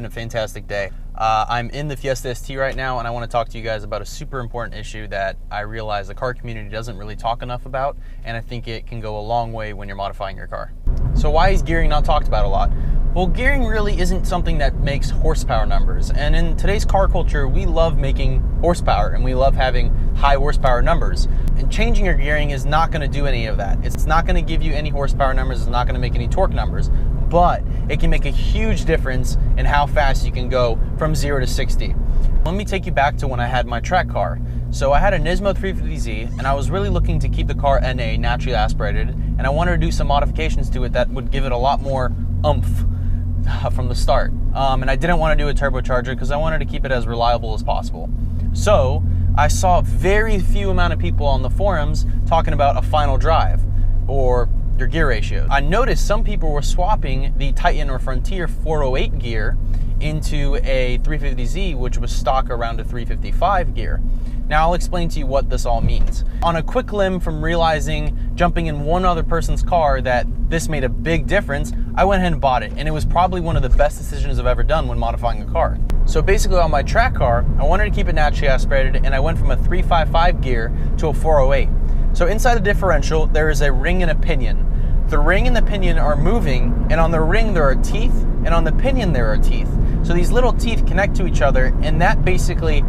having a fantastic day. I'm in the Fiesta ST right now, and I want to talk to you guys about a super important issue that I realize the car community doesn't really talk enough about, and I think it can go a long way when you're modifying your car. So why is gearing not talked about a lot? Well, gearing really isn't something that makes horsepower numbers, and in today's car culture, we love making horsepower, and we love having high horsepower numbers. And changing your gearing is not going to do any of that. It's not going to give you any horsepower numbers, it's not going to make any torque numbers, but it can make a huge difference in how fast you can go from 0 to 60. Let me take you back to when I had my track car. So I had a Nismo 350Z, and I was really looking to keep the car NA, naturally aspirated, and I wanted to do some modifications to it that would give it a lot more oomph from the start. And I didn't want to do a turbocharger because I wanted to keep it as reliable as possible. So I saw very few amount of people on the forums talking about a final drive or your gear ratio. I noticed some people were swapping the Titan or Frontier 408 gear into a 350Z, which was stock around a 355 gear. Now I'll explain to you what this all means. On a quick limb from realizing, jumping in one other person's car, that this made a big difference, I went ahead and bought it, and it was probably one of the best decisions I've ever done when modifying a car. So basically on my track car, I wanted to keep it naturally aspirated, and I went from a 355 gear to a 408. So inside the differential, there is a ring and a pinion. The ring and the pinion are moving, and on the ring there are teeth, and on the pinion there are teeth. So these little teeth connect to each other, and that basically,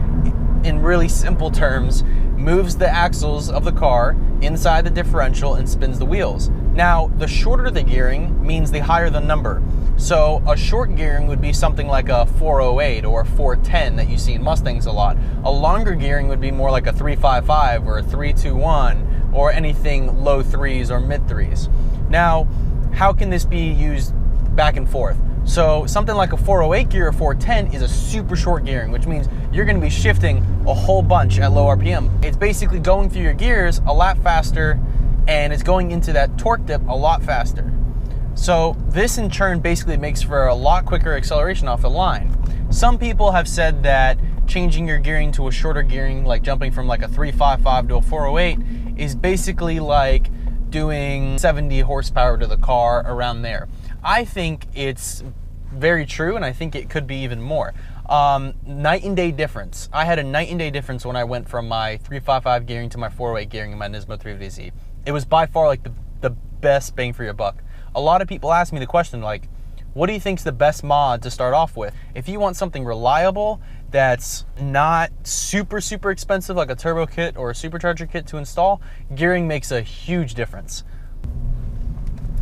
in really simple terms, moves the axles of the car inside the differential and spins the wheels. Now, the shorter the gearing means the higher the number. So a short gearing would be something like a 408 or a 410 that you see in Mustangs a lot. A longer gearing would be more like a 355 or a 321 or anything low threes or mid threes. Now, how can this be used back and forth? So something like a 408 gear or 410 is a super short gearing, which means you're going to be shifting a whole bunch at low RPM. It's basically going through your gears a lot faster, and it's going into that torque dip a lot faster. So this in turn basically makes for a lot quicker acceleration off the line. Some people have said that changing your gearing to a shorter gearing, like jumping from like a 355 to a 408, is basically like doing 70 horsepower to the car, around there. I think it's very true, and I think it could be even more. Night and day difference. I had a night and day difference when I went from my 355 gearing to my 408 gearing in my Nismo 350Z. It was by far like the best bang for your buck. A lot of people ask me the question, like, what do you think's the best mod to start off with? If you want something reliable that's not super expensive, like a turbo kit or a supercharger kit to install, gearing makes a huge difference.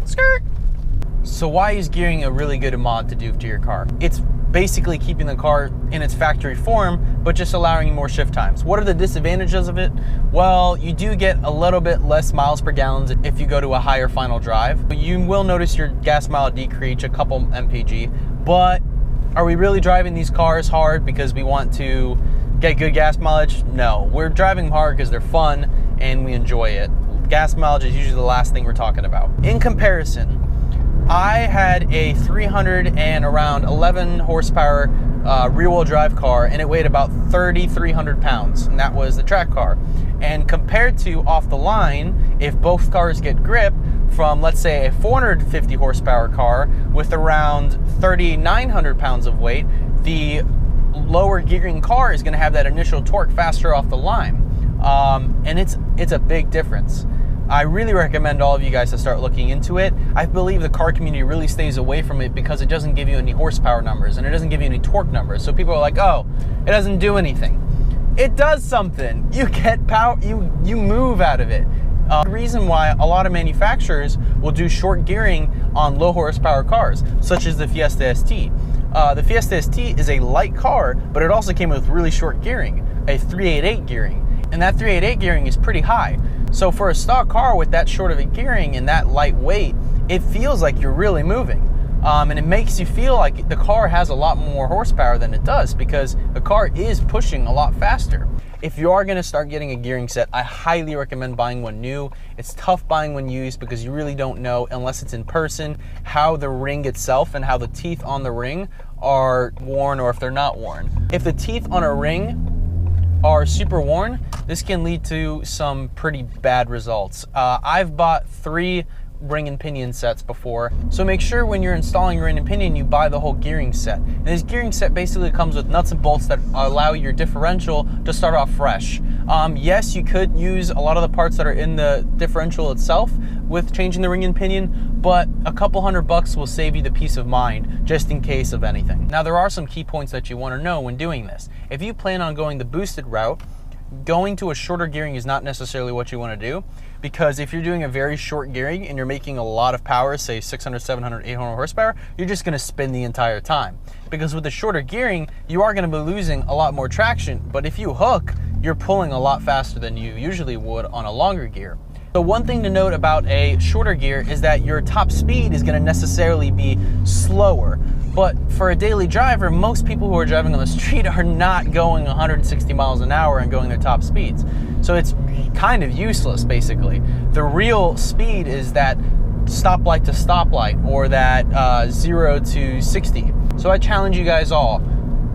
Skirt. So why is gearing a really good mod to do to your car? It's basically keeping the car in its factory form, but just allowing you more shift times. What are the disadvantages of it? Well, you do get a little bit less miles per gallon if you go to a higher final drive. You will notice your gas mile decrease a couple mpg, but are we really driving these cars hard because we want to get good gas mileage? No, we're driving them hard because they're fun and we enjoy it. Gas mileage is usually the last thing we're talking about. In comparison, I had a 311 horsepower rear-wheel drive car, and it weighed about 3,300 pounds, and that was the track car. And compared to off the line, if both cars get grip from, let's say, a 450 horsepower car with around 3,900 pounds of weight, the lower gearing car is going to have that initial torque faster off the line, and it's a big difference. I really recommend all of you guys to start looking into it. I believe the car community really stays away from it because it doesn't give you any horsepower numbers and it doesn't give you any torque numbers. So people are like, oh, it doesn't do anything. It does something. You get power, you move out of it. The reason why a lot of manufacturers will do short gearing on low horsepower cars, such as the Fiesta ST. The Fiesta ST is a light car, but it also came with really short gearing, a 388 gearing. And that 388 gearing is pretty high. So for a stock car with that short of a gearing and that light weight, it feels like you're really moving. And it makes you feel like the car has a lot more horsepower than it does because the car is pushing a lot faster. If you are gonna start getting a gearing set, I highly recommend buying one new. It's tough buying one used because you really don't know, unless it's in person, how the ring itself and how the teeth on the ring are worn or if they're not worn. If the teeth on a ring are super worn, this can lead to some pretty bad results. I've bought 3 ring and pinion sets before, so make sure when you're installing your ring and pinion you buy the whole gearing set. And this gearing set basically comes with nuts and bolts that allow your differential to start off fresh. Yes, you could use a lot of the parts that are in the differential itself with changing the ring and pinion, but a couple $100 will save you the peace of mind just in case of anything. Now there are some key points that you want to know when doing this. If you plan on going the boosted route, going to a shorter gearing is not necessarily what you want to do, because if you're doing a very short gearing and you're making a lot of power, say 600, 700, 800 horsepower, you're just going to spin the entire time. Because with the shorter gearing, you are going to be losing a lot more traction, but if you hook, you're pulling a lot faster than you usually would on a longer gear. So one thing to note about a shorter gear is that your top speed is going to necessarily be slower. But for a daily driver, most people who are driving on the street are not going 160 miles an hour and going their top speeds. So it's kind of useless, basically. The real speed is that stoplight to stoplight, or that 0 to 60. So I challenge you guys all,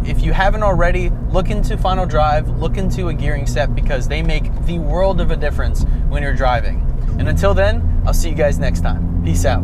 if you haven't already, look into Final Drive, look into a gearing set, because they make the world of a difference when you're driving. And until then, I'll see you guys next time. Peace out.